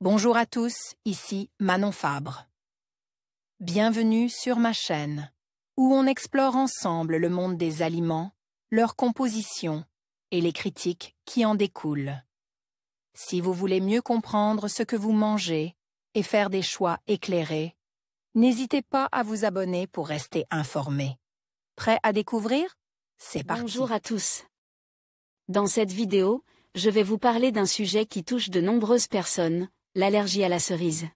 Bonjour à tous, ici Manon Fabre. Bienvenue sur ma chaîne, où on explore ensemble le monde des aliments, leur composition et les critiques qui en découlent. Si vous voulez mieux comprendre ce que vous mangez et faire des choix éclairés, n'hésitez pas à vous abonner pour rester informé. Prêt à découvrir? C'est parti. Bonjour à tous. Dans cette vidéo, je vais vous parler d'un sujet qui touche de nombreuses personnes, l'allergie à la cerise.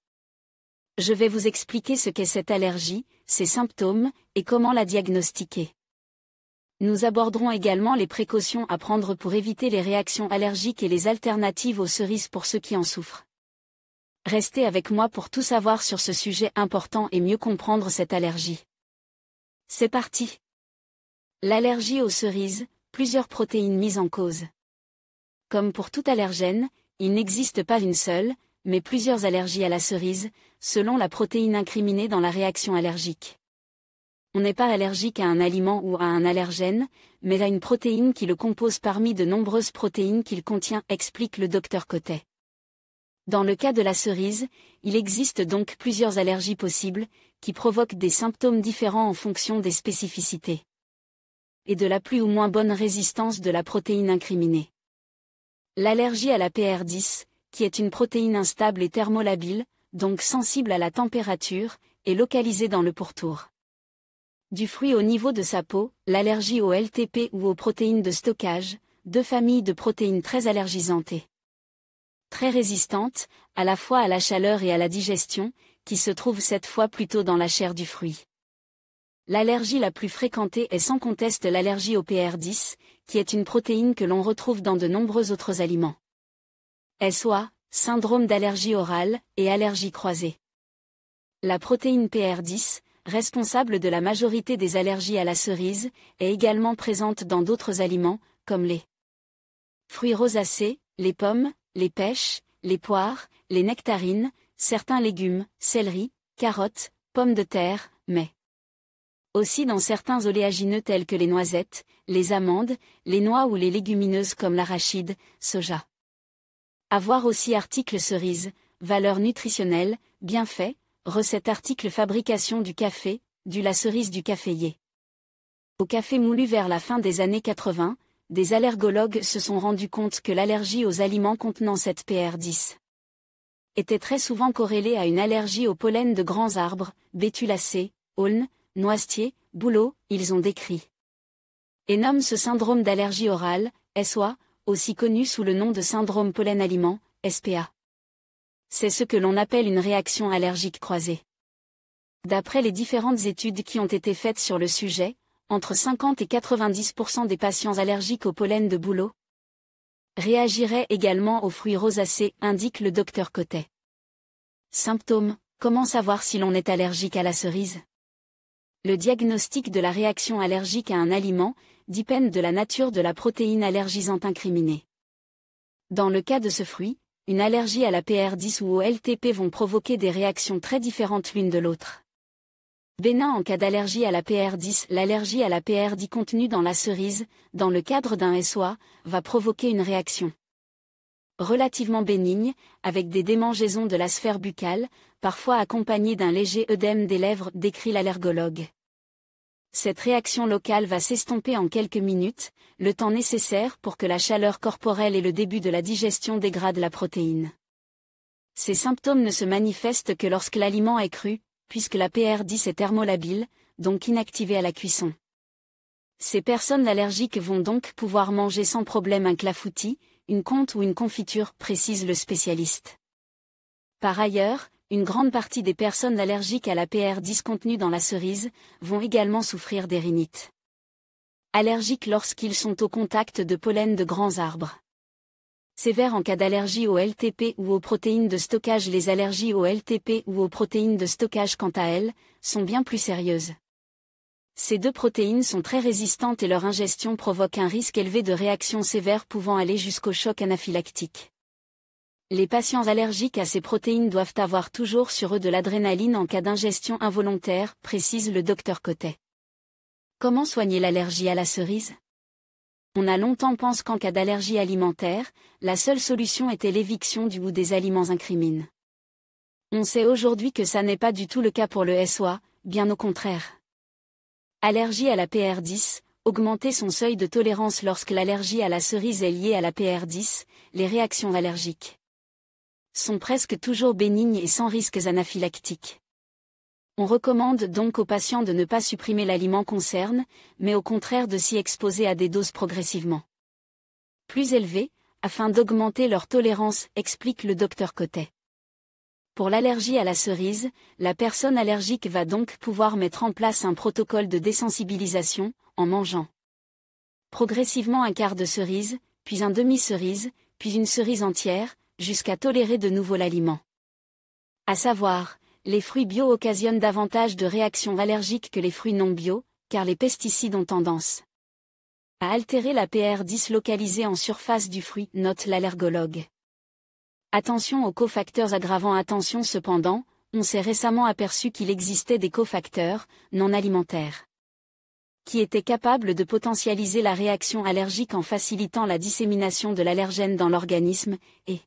Je vais vous expliquer ce qu'est cette allergie, ses symptômes, et comment la diagnostiquer. Nous aborderons également les précautions à prendre pour éviter les réactions allergiques et les alternatives aux cerises pour ceux qui en souffrent. Restez avec moi pour tout savoir sur ce sujet important et mieux comprendre cette allergie. C'est parti. L'allergie aux cerises, plusieurs protéines mises en cause. Comme pour tout allergène, il n'existe pas une seule, mais plusieurs allergies à la cerise, selon la protéine incriminée dans la réaction allergique. On n'est pas allergique à un aliment ou à un allergène, mais à une protéine qui le compose parmi de nombreuses protéines qu'il contient, explique le Dr Cotet. Dans le cas de la cerise, il existe donc plusieurs allergies possibles, qui provoquent des symptômes différents en fonction des spécificités et de la plus ou moins bonne résistance de la protéine incriminée. L'allergie à la PR10, qui est une protéine instable et thermolabile, donc sensible à la température, est localisée dans le pourtour du fruit au niveau de sa peau, l'allergie au LTP ou aux protéines de stockage, deux familles de protéines très allergisantes et très résistantes, à la fois à la chaleur et à la digestion, qui se trouvent cette fois plutôt dans la chair du fruit. L'allergie la plus fréquentée est sans conteste l'allergie au PR10, qui est une protéine que l'on retrouve dans de nombreux autres aliments. SOA, syndrome d'allergie orale, et allergie croisée. La protéine PR10, responsable de la majorité des allergies à la cerise, est également présente dans d'autres aliments, comme les fruits rosacés, les pommes, les pêches, les poires, les nectarines, certains légumes, céleri, carottes, pommes de terre, mais aussi dans certains oléagineux tels que les noisettes, les amandes, les noix ou les légumineuses comme l'arachide, soja. À voir aussi article cerise, valeur nutritionnelle, bienfaits, recette article fabrication du café, du la cerise du caféier. Au café moulu vers la fin des années 80, des allergologues se sont rendus compte que l'allergie aux aliments contenant cette PR10 était très souvent corrélée à une allergie au pollen de grands arbres, bétulacées, aulnes, noisetiers, bouleaux, ils ont décrit et nomment ce syndrome d'allergie orale, SOA, aussi connu sous le nom de syndrome pollen-aliment, SPA. C'est ce que l'on appelle une réaction allergique croisée. D'après les différentes études qui ont été faites sur le sujet, entre 50 et 90% des patients allergiques au pollen de bouleau réagiraient également aux fruits rosacés, indique le Dr Cotet. Symptômes, comment savoir si l'on est allergique à la cerise? Le diagnostic de la réaction allergique à un aliment dépend de la nature de la protéine allergisante incriminée. Dans le cas de ce fruit, une allergie à la PR10 ou au LTP vont provoquer des réactions très différentes l'une de l'autre. Bénin en cas d'allergie à la PR10, l'allergie à la PR10 contenue dans la cerise, dans le cadre d'un SOA, va provoquer une réaction relativement bénigne, avec des démangeaisons de la sphère buccale, parfois accompagnée d'un léger œdème des lèvres, décrit l'allergologue. Cette réaction locale va s'estomper en quelques minutes, le temps nécessaire pour que la chaleur corporelle et le début de la digestion dégradent la protéine. Ces symptômes ne se manifestent que lorsque l'aliment est cru, puisque la PR10 est thermolabile, donc inactivée à la cuisson. Ces personnes allergiques vont donc pouvoir manger sans problème un clafoutis, une comte ou une confiture, précise le spécialiste. Par ailleurs, une grande partie des personnes allergiques à la PR10 contenue dans la cerise vont également souffrir des rhinites allergiques lorsqu'ils sont au contact de pollen de grands arbres. Sévère en cas d'allergie au LTP ou aux protéines de stockage. Les allergies au LTP ou aux protéines de stockage, quant à elles, sont bien plus sérieuses. Ces deux protéines sont très résistantes et leur ingestion provoque un risque élevé de réactions sévères pouvant aller jusqu'au choc anaphylactique. Les patients allergiques à ces protéines doivent avoir toujours sur eux de l'adrénaline en cas d'ingestion involontaire, précise le Dr Cotet. Comment soigner l'allergie à la cerise? On a longtemps pensé qu'en cas d'allergie alimentaire, la seule solution était l'éviction du ou des aliments incriminés. On sait aujourd'hui que ça n'est pas du tout le cas pour le SOA, bien au contraire. Allergie à la PR10, augmenter son seuil de tolérance lorsque l'allergie à la cerise est liée à la PR10, les réactions allergiques sont presque toujours bénignes et sans risques anaphylactiques. On recommande donc aux patients de ne pas supprimer l'aliment concerné, mais au contraire de s'y exposer à des doses progressivement plus élevées, afin d'augmenter leur tolérance, explique le Dr Cotet. Pour l'allergie à la cerise, la personne allergique va donc pouvoir mettre en place un protocole de désensibilisation, en mangeant progressivement un quart de cerise, puis un demi-cerise, puis une cerise entière, jusqu'à tolérer de nouveau l'aliment. À savoir, les fruits bio occasionnent davantage de réactions allergiques que les fruits non bio, car les pesticides ont tendance à altérer la PR10 localisée en surface du fruit, note l'allergologue. Attention aux cofacteurs aggravants. Attention cependant, on s'est récemment aperçu qu'il existait des cofacteurs, non alimentaires, qui étaient capables de potentialiser la réaction allergique en facilitant la dissémination de l'allergène dans l'organisme, et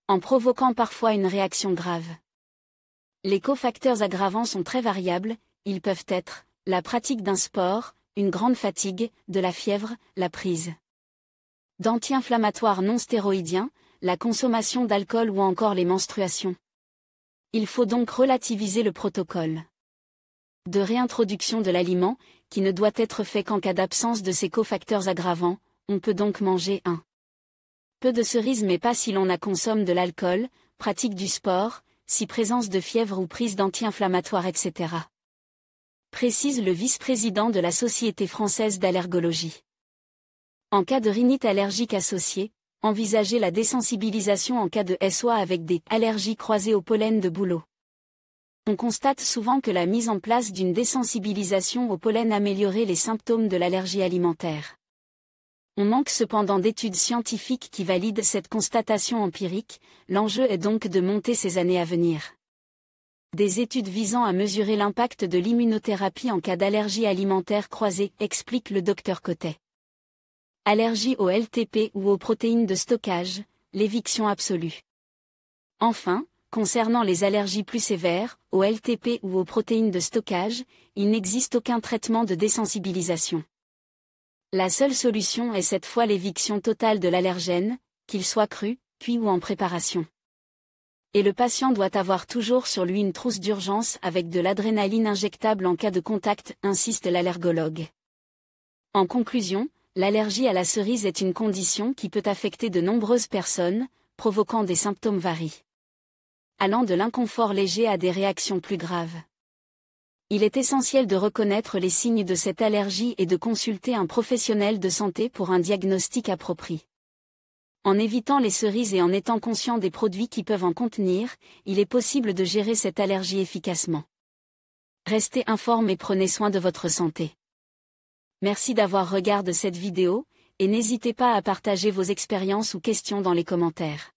en provoquant parfois une réaction grave. Les cofacteurs aggravants sont très variables, ils peuvent être la pratique d'un sport, une grande fatigue, de la fièvre, la prise d'anti-inflammatoires non stéroïdiens, la consommation d'alcool ou encore les menstruations. Il faut donc relativiser le protocole de réintroduction de l'aliment, qui ne doit être fait qu'en cas d'absence de ces cofacteurs aggravants. On peut donc manger un peu de cerises mais pas si l'on consomme de l'alcool, pratique du sport, si présence de fièvre ou prise d'anti-inflammatoires etc. Précise le vice-président de la Société française d'allergologie. En cas de rhinite allergique associée, envisagez la désensibilisation en cas de SOA avec des allergies croisées au pollen de bouleau. On constate souvent que la mise en place d'une désensibilisation au pollen améliorait les symptômes de l'allergie alimentaire. On manque cependant d'études scientifiques qui valident cette constatation empirique, l'enjeu est donc de monter ces années à venir des études visant à mesurer l'impact de l'immunothérapie en cas d'allergie alimentaire croisée, explique le Dr Cotet. Allergie au LTP ou aux protéines de stockage, l'éviction absolue. Enfin, concernant les allergies plus sévères, au LTP ou aux protéines de stockage, il n'existe aucun traitement de désensibilisation. La seule solution est cette fois l'éviction totale de l'allergène, qu'il soit cru, cuit ou en préparation. Et le patient doit avoir toujours sur lui une trousse d'urgence avec de l'adrénaline injectable en cas de contact, insiste l'allergologue. En conclusion, l'allergie à la cerise est une condition qui peut affecter de nombreuses personnes, provoquant des symptômes variés, allant de l'inconfort léger à des réactions plus graves. Il est essentiel de reconnaître les signes de cette allergie et de consulter un professionnel de santé pour un diagnostic approprié. En évitant les cerises et en étant conscient des produits qui peuvent en contenir, il est possible de gérer cette allergie efficacement. Restez informe et prenez soin de votre santé. Merci d'avoir regardé cette vidéo, et n'hésitez pas à partager vos expériences ou questions dans les commentaires.